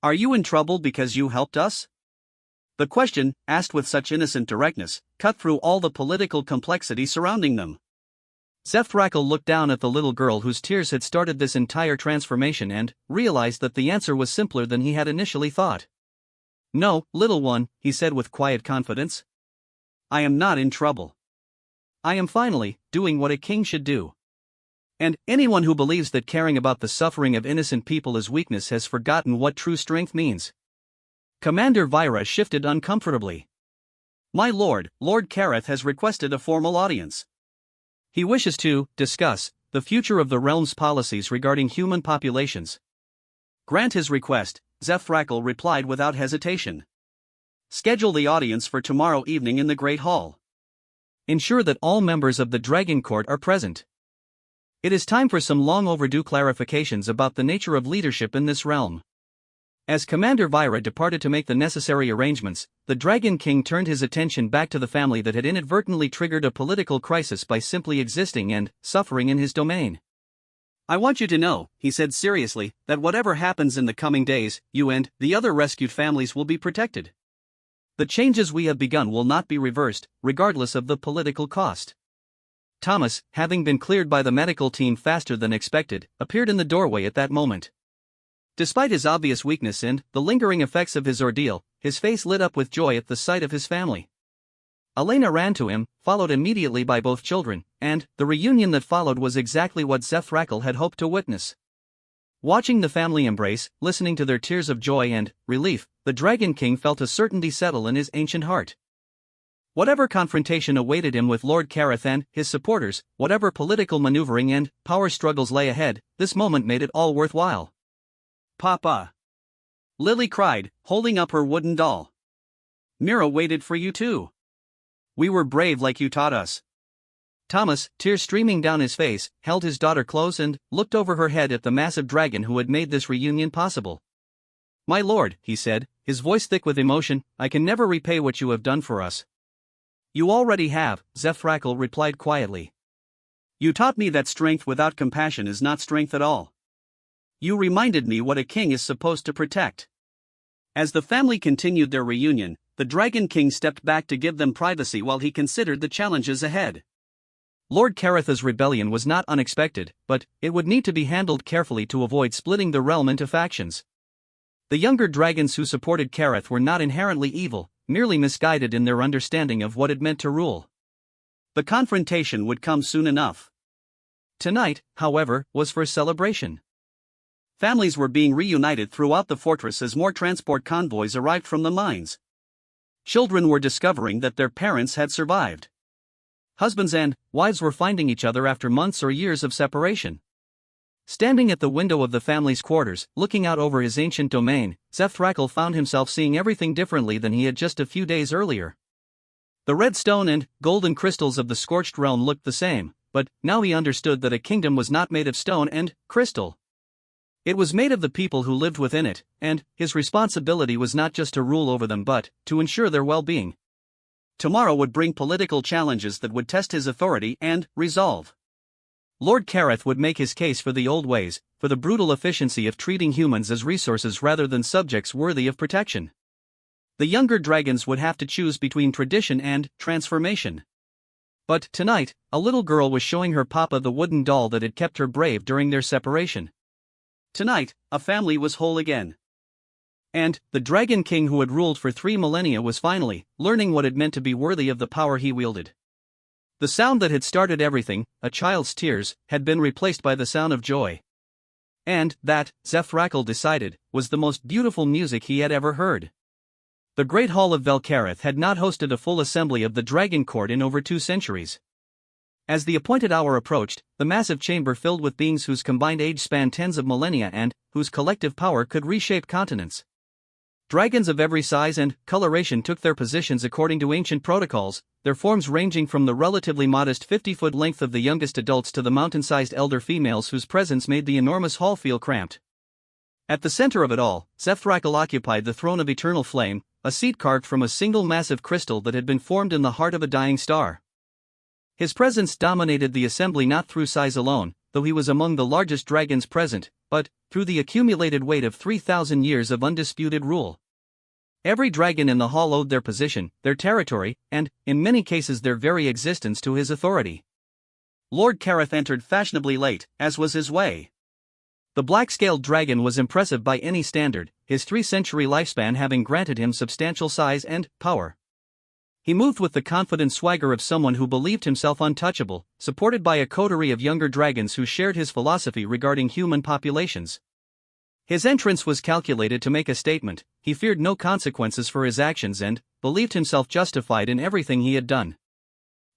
Are you in trouble because you helped us? The question, asked with such innocent directness, cut through all the political complexity surrounding them. Zefrakal looked down at the little girl whose tears had started this entire transformation and realized that the answer was simpler than he had initially thought. No, little one, he said with quiet confidence. I am not in trouble. I am finally doing what a king should do. And anyone who believes that caring about the suffering of innocent people is weakness has forgotten what true strength means. Commander Vyra shifted uncomfortably. My lord, Lord Kareth has requested a formal audience. He wishes to discuss the future of the realm's policies regarding human populations. Grant his request, Zefrakal replied without hesitation. Schedule the audience for tomorrow evening in the Great Hall. Ensure that all members of the Dragon Court are present. It is time for some long overdue clarifications about the nature of leadership in this realm. As Commander Vyra departed to make the necessary arrangements, the Dragon King turned his attention back to the family that had inadvertently triggered a political crisis by simply existing and suffering in his domain. I want you to know, he said seriously, that whatever happens in the coming days, you and the other rescued families will be protected. The changes we have begun will not be reversed, regardless of the political cost. Thomas, having been cleared by the medical team faster than expected, appeared in the doorway at that moment. Despite his obvious weakness and the lingering effects of his ordeal, his face lit up with joy at the sight of his family. Elena ran to him, followed immediately by both children, and the reunion that followed was exactly what Zefrakal had hoped to witness. Watching the family embrace, listening to their tears of joy and relief, the Dragon King felt a certainty settle in his ancient heart. Whatever confrontation awaited him with Lord Kareth and his supporters, whatever political maneuvering and power struggles lay ahead, this moment made it all worthwhile. Papa! Lily cried, holding up her wooden doll. Mira waited for you too. We were brave like you taught us. Thomas, tears streaming down his face, held his daughter close and looked over her head at the massive dragon who had made this reunion possible. My lord, he said, his voice thick with emotion, I can never repay what you have done for us. You already have, Zefrakal replied quietly. You taught me that strength without compassion is not strength at all. You reminded me what a king is supposed to protect. As the family continued their reunion, the Dragon King stepped back to give them privacy while he considered the challenges ahead. Lord Kareth's rebellion was not unexpected, but it would need to be handled carefully to avoid splitting the realm into factions. The younger dragons who supported Kareth were not inherently evil, merely misguided in their understanding of what it meant to rule. The confrontation would come soon enough. Tonight, however, was for celebration. Families were being reunited throughout the fortress as more transport convoys arrived from the mines. Children were discovering that their parents had survived. Husbands and wives were finding each other after months or years of separation. Standing at the window of the family's quarters, looking out over his ancient domain, Zethrakal found himself seeing everything differently than he had just a few days earlier. The red stone and golden crystals of the scorched realm looked the same, but now he understood that a kingdom was not made of stone and crystal. It was made of the people who lived within it, and his responsibility was not just to rule over them but to ensure their well-being. Tomorrow would bring political challenges that would test his authority and resolve. Lord Kareth would make his case for the old ways, for the brutal efficiency of treating humans as resources rather than subjects worthy of protection. The younger dragons would have to choose between tradition and transformation. But tonight, a little girl was showing her papa the wooden doll that had kept her brave during their separation. Tonight, a family was whole again. And the Dragon King who had ruled for 3 millennia was finally learning what it meant to be worthy of the power he wielded. The sound that had started everything, a child's tears, had been replaced by the sound of joy. And that, Zethrakal decided, was the most beautiful music he had ever heard. The Great Hall of Velkareth had not hosted a full assembly of the Dragon Court in over 2 centuries. As the appointed hour approached, the massive chamber filled with beings whose combined age spanned tens of millennia and whose collective power could reshape continents. Dragons of every size and coloration took their positions according to ancient protocols, their forms ranging from the relatively modest 50-foot length of the youngest adults to the mountain-sized elder females whose presence made the enormous hall feel cramped. At the center of it all, Zethrakal occupied the throne of eternal flame, a seat carved from a single massive crystal that had been formed in the heart of a dying star. His presence dominated the assembly not through size alone, though he was among the largest dragons present, but through the accumulated weight of 3,000 years of undisputed rule. Every dragon in the hall owed their position, their territory, and, in many cases their very existence to his authority. Lord Kareth entered fashionably late, as was his way. The black-scaled dragon was impressive by any standard, his 3-century lifespan having granted him substantial size and power. He moved with the confident swagger of someone who believed himself untouchable, supported by a coterie of younger dragons who shared his philosophy regarding human populations. His entrance was calculated to make a statement. He feared no consequences for his actions and believed himself justified in everything he had done.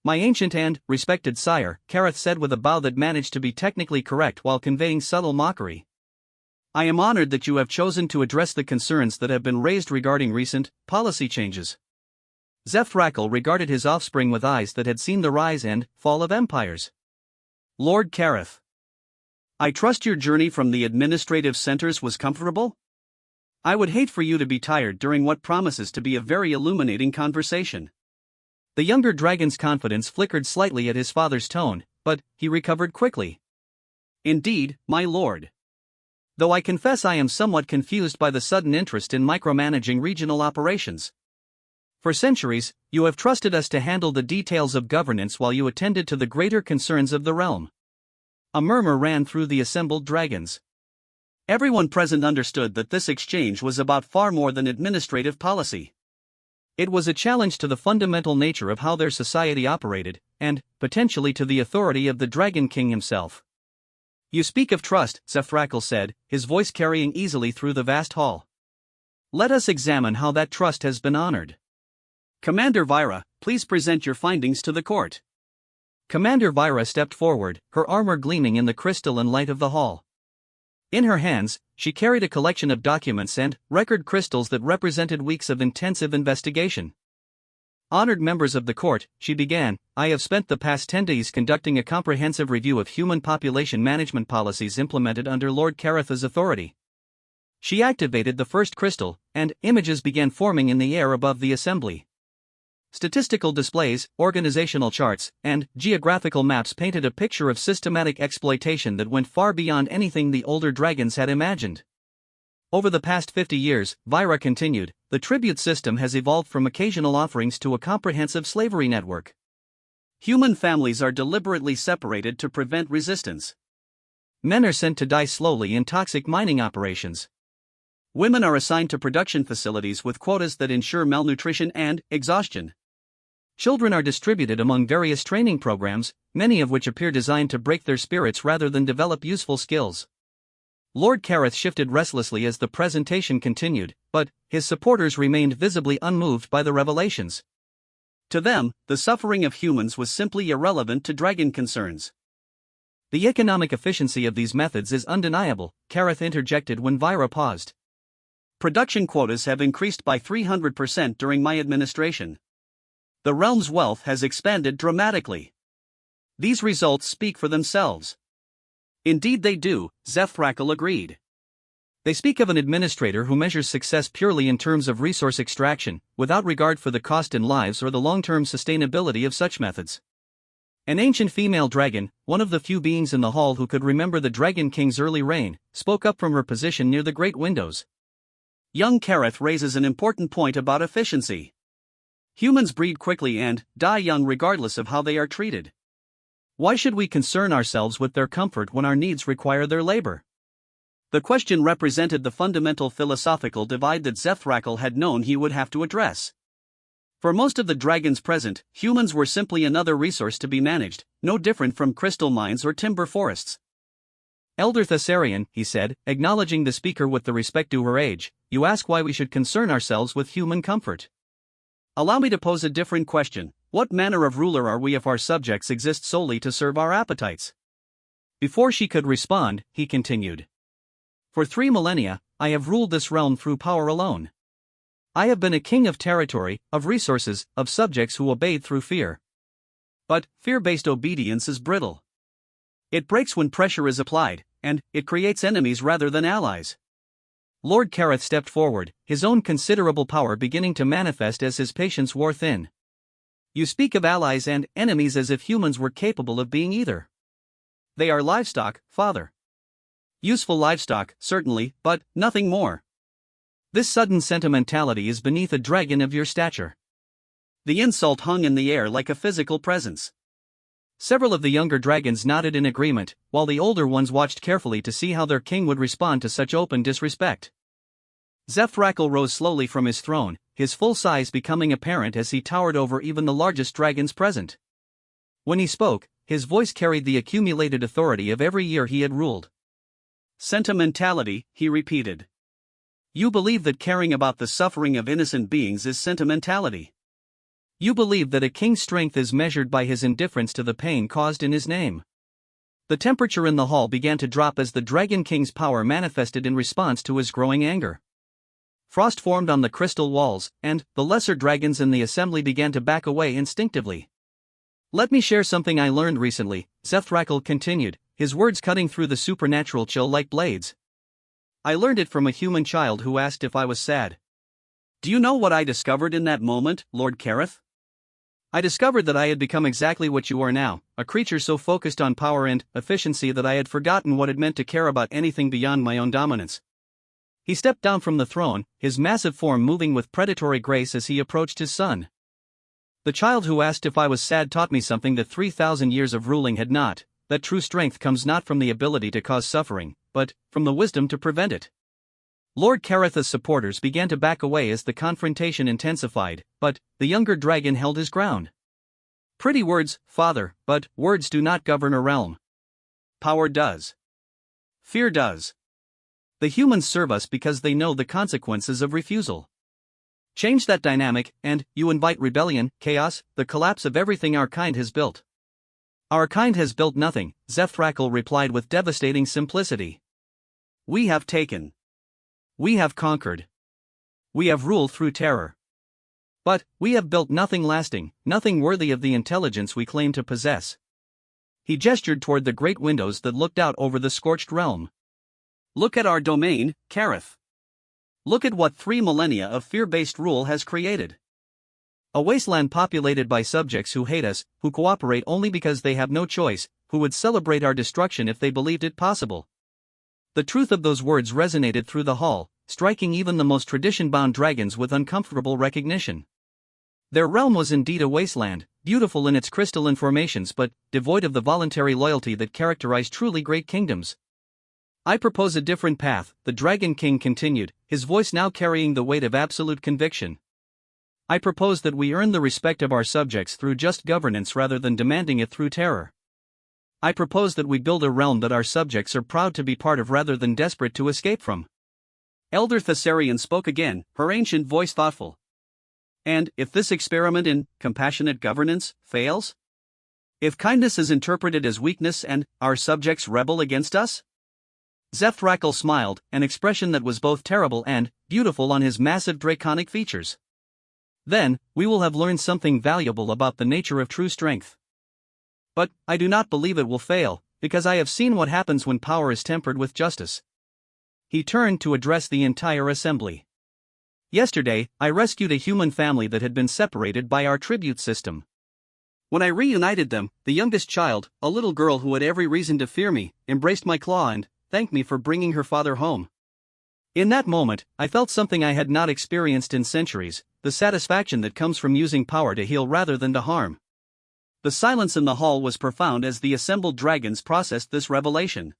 "My ancient and respected sire," Kareth said with a bow that managed to be technically correct while conveying subtle mockery. "I am honored that you have chosen to address the concerns that have been raised regarding recent policy changes." Zethrakal regarded his offspring with eyes that had seen the rise and fall of empires. "Lord Kareth, I trust your journey from the administrative centers was comfortable? I would hate for you to be tired during what promises to be a very illuminating conversation." The younger dragon's confidence flickered slightly at his father's tone, but he recovered quickly. "Indeed, my lord. Though I confess I am somewhat confused by the sudden interest in micromanaging regional operations. For centuries, you have trusted us to handle the details of governance while you attended to the greater concerns of the realm." A murmur ran through the assembled dragons. Everyone present understood that this exchange was about far more than administrative policy. It was a challenge to the fundamental nature of how their society operated, and, potentially to the authority of the Dragon King himself. "You speak of trust," Zethrakal said, his voice carrying easily through the vast hall. "Let us examine how that trust has been honored. Commander Vyra, please present your findings to the court." Commander Vyra stepped forward, her armor gleaming in the crystalline light of the hall. In her hands, she carried a collection of documents and record crystals that represented weeks of intensive investigation. "Honored members of the court," she began, "I have spent the past 10 days conducting a comprehensive review of human population management policies implemented under Lord Kareth's authority." She activated the first crystal, and images began forming in the air above the assembly. Statistical displays, organizational charts, and geographical maps painted a picture of systematic exploitation that went far beyond anything the older dragons had imagined. "Over the past 50 years, Vyra continued, the tribute system has evolved from occasional offerings to a comprehensive slavery network. Human families are deliberately separated to prevent resistance. Men are sent to die slowly in toxic mining operations. Women are assigned to production facilities with quotas that ensure malnutrition and exhaustion. Children are distributed among various training programs, many of which appear designed to break their spirits rather than develop useful skills." Lord Kareth shifted restlessly as the presentation continued, but his supporters remained visibly unmoved by the revelations. To them, the suffering of humans was simply irrelevant to dragon concerns. The economic efficiency of these methods is undeniable, Kareth interjected when Vyra paused. Production quotas have increased by 300% during my administration. The realm's wealth has expanded dramatically. These results speak for themselves. Indeed they do, Zethrakal agreed. They speak of an administrator who measures success purely in terms of resource extraction, without regard for the cost in lives or the long-term sustainability of such methods. An ancient female dragon, one of the few beings in the hall who could remember the Dragon King's early reign, spoke up from her position near the great windows. Young Kareth raises an important point about efficiency. Humans breed quickly and die young regardless of how they are treated. Why should we concern ourselves with their comfort when our needs require their labor? The question represented the fundamental philosophical divide that Zethrakal had known he would have to address. For most of the dragons present, humans were simply another resource to be managed, no different from crystal mines or timber forests. Elder Thessarian, he said, acknowledging the speaker with the respect due her age, you ask why we should concern ourselves with human comfort. Allow me to pose a different question. What manner of ruler are we if our subjects exist solely to serve our appetites? Before she could respond, he continued. For 3 millennia, I have ruled this realm through power alone. I have been a king of territory, of resources, of subjects who obeyed through fear. But fear-based obedience is brittle. It breaks when pressure is applied, and it creates enemies rather than allies. Lord Kareth stepped forward, his own considerable power beginning to manifest as his patience wore thin. You speak of allies and enemies as if humans were capable of being either. They are livestock, father. Useful livestock, certainly, but nothing more. This sudden sentimentality is beneath a dragon of your stature. The insult hung in the air like a physical presence. Several of the younger dragons nodded in agreement, while the older ones watched carefully to see how their king would respond to such open disrespect. Zethrakal rose slowly from his throne, his full size becoming apparent as he towered over even the largest dragons present. When he spoke, his voice carried the accumulated authority of every year he had ruled. Sentimentality, he repeated. You believe that caring about the suffering of innocent beings is sentimentality. You believe that a king's strength is measured by his indifference to the pain caused in his name. The temperature in the hall began to drop as the Dragon King's power manifested in response to his growing anger. Frost formed on the crystal walls, and the lesser dragons in the assembly began to back away instinctively. Let me share something I learned recently, Zethrakal continued, his words cutting through the supernatural chill like blades. I learned it from a human child who asked if I was sad. Do you know what I discovered in that moment, Lord Kareth? I discovered that I had become exactly what you are now, a creature so focused on power and efficiency that I had forgotten what it meant to care about anything beyond my own dominance. He stepped down from the throne, his massive form moving with predatory grace as he approached his son. The child who asked if I was sad taught me something that 3,000 years of ruling had not, that true strength comes not from the ability to cause suffering, but from the wisdom to prevent it. Lord Kareth's supporters began to back away as the confrontation intensified, but the younger dragon held his ground. Pretty words, father, but words do not govern a realm. Power does. Fear does. The humans serve us because they know the consequences of refusal. Change that dynamic, and you invite rebellion, chaos, the collapse of everything our kind has built. Our kind has built nothing, Zethrakal replied with devastating simplicity. We have taken. We have conquered. We have ruled through terror. But we have built nothing lasting, nothing worthy of the intelligence we claim to possess. He gestured toward the great windows that looked out over the scorched realm. Look at our domain, Kareth. Look at what 3 millennia of fear-based rule has created. A wasteland populated by subjects who hate us, who cooperate only because they have no choice, who would celebrate our destruction if they believed it possible. The truth of those words resonated through the hall, striking even the most tradition-bound dragons with uncomfortable recognition. Their realm was indeed a wasteland, beautiful in its crystalline formations but devoid of the voluntary loyalty that characterized truly great kingdoms. I propose a different path, the Dragon King continued, his voice now carrying the weight of absolute conviction. I propose that we earn the respect of our subjects through just governance rather than demanding it through terror. I propose that we build a realm that our subjects are proud to be part of rather than desperate to escape from. Elder Thessarian spoke again, her ancient voice thoughtful. And if this experiment in compassionate governance fails? If kindness is interpreted as weakness and our subjects rebel against us? Zefthrakal smiled, an expression that was both terrible and beautiful on his massive draconic features. Then, we will have learned something valuable about the nature of true strength. But I do not believe it will fail, because I have seen what happens when power is tempered with justice. He turned to address the entire assembly. Yesterday, I rescued a human family that had been separated by our tribute system. When I reunited them, the youngest child, a little girl who had every reason to fear me, embraced my claw and thanked me for bringing her father home. In that moment, I felt something I had not experienced in centuries, the satisfaction that comes from using power to heal rather than to harm. The silence in the hall was profound as the assembled dragons processed this revelation.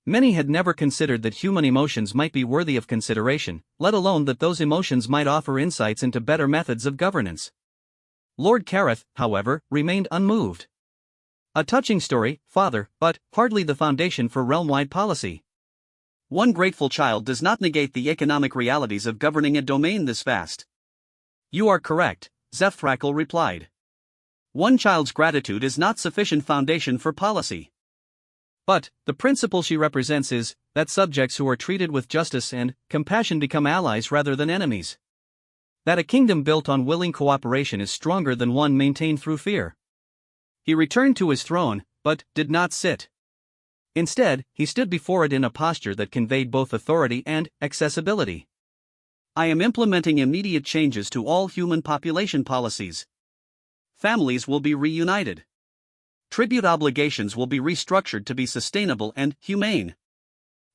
Many had never considered that human emotions might be worthy of consideration, let alone that those emotions might offer insights into better methods of governance. Lord Kareth, however, remained unmoved. A touching story, father, but hardly the foundation for realm-wide policy. One grateful child does not negate the economic realities of governing a domain this vast. You are correct, Zefthrakal replied. One child's gratitude is not sufficient foundation for policy. But the principle she represents is that subjects who are treated with justice and compassion become allies rather than enemies. That a kingdom built on willing cooperation is stronger than one maintained through fear. He returned to his throne, but did not sit. Instead, he stood before it in a posture that conveyed both authority and accessibility. I am implementing immediate changes to all human population policies. Families will be reunited. Tribute obligations will be restructured to be sustainable and humane.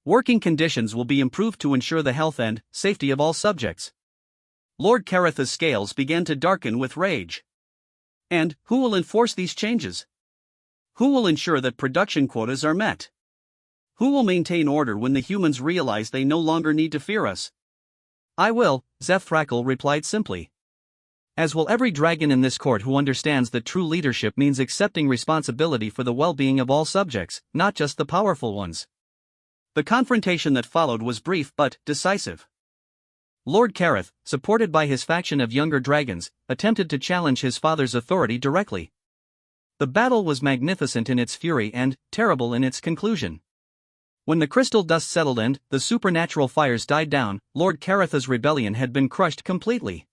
Working conditions will be improved to ensure the health and safety of all subjects. Lord Kareth's scales began to darken with rage. And who will enforce these changes? Who will ensure that production quotas are met? Who will maintain order when the humans realize they no longer need to fear us? I will, Zefthrakal replied simply. As will every dragon in this court who understands that true leadership means accepting responsibility for the well-being of all subjects, not just the powerful ones. The confrontation that followed was brief but decisive. Lord Kareth, supported by his faction of younger dragons, attempted to challenge his father's authority directly. The battle was magnificent in its fury and terrible in its conclusion. When the crystal dust settled and the supernatural fires died down, Lord Kareth's rebellion had been crushed completely.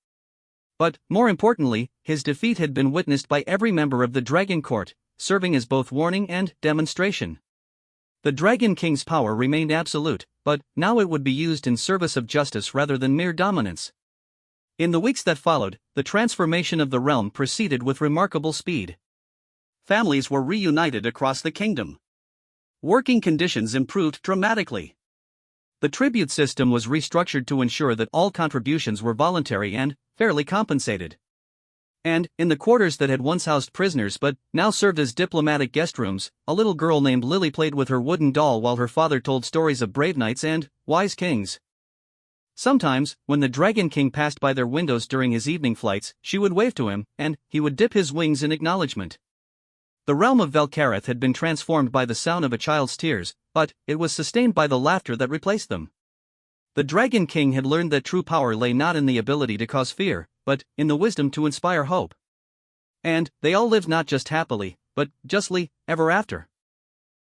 But, more importantly, his defeat had been witnessed by every member of the Dragon Court, serving as both warning and demonstration. The Dragon King's power remained absolute, but now it would be used in service of justice rather than mere dominance. In the weeks that followed, the transformation of the realm proceeded with remarkable speed. Families were reunited across the kingdom. Working conditions improved dramatically. The tribute system was restructured to ensure that all contributions were voluntary and fairly compensated. And, in the quarters that had once housed prisoners but now served as diplomatic guest rooms, a little girl named Lily played with her wooden doll while her father told stories of brave knights and wise kings. Sometimes, when the Dragon King passed by their windows during his evening flights, she would wave to him, and he would dip his wings in acknowledgement. The realm of Velkareth had been transformed by the sound of a child's tears, but it was sustained by the laughter that replaced them. The Dragon King had learned that true power lay not in the ability to cause fear, but in the wisdom to inspire hope. And they all lived not just happily, but justly, ever after.